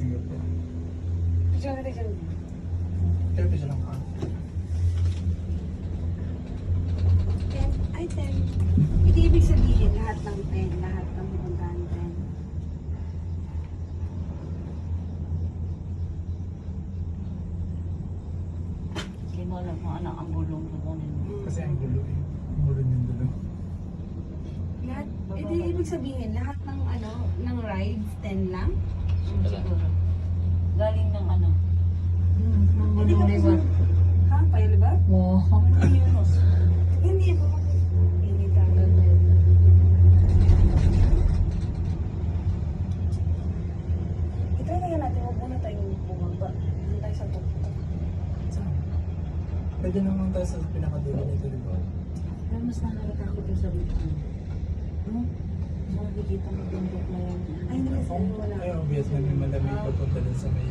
Singapore. Picture natin dyan. Kaya pa siya lang ka. 10. Ay, 10. Hindi ibig sabihin lahat ng 10, lahat ng pupuntahan 10. Hindi mo alam kung ano ang gulong kukunin mo. Kasi ang gulo eh. Ang gulo yung dulo. Lahat, hindi ibig sabihin lahat ng ano, ng rides 10 lang? Siguro. Galing ng ano? Hindi ka pa ha? Payal ba? Wow. Yunus. Hindi po. Hindi tayo. Itry na natin, huwag muna tayong bumaba. Doon tayo sa tuktok. Pwede naman tayo sa pinakadulo nito, di ba? Pero mas nakalata ako dun sa rito. Makikita mo bundok na yan. Ay, hindi kasi wala. Ay, obvious na may malamig papunta dun sa may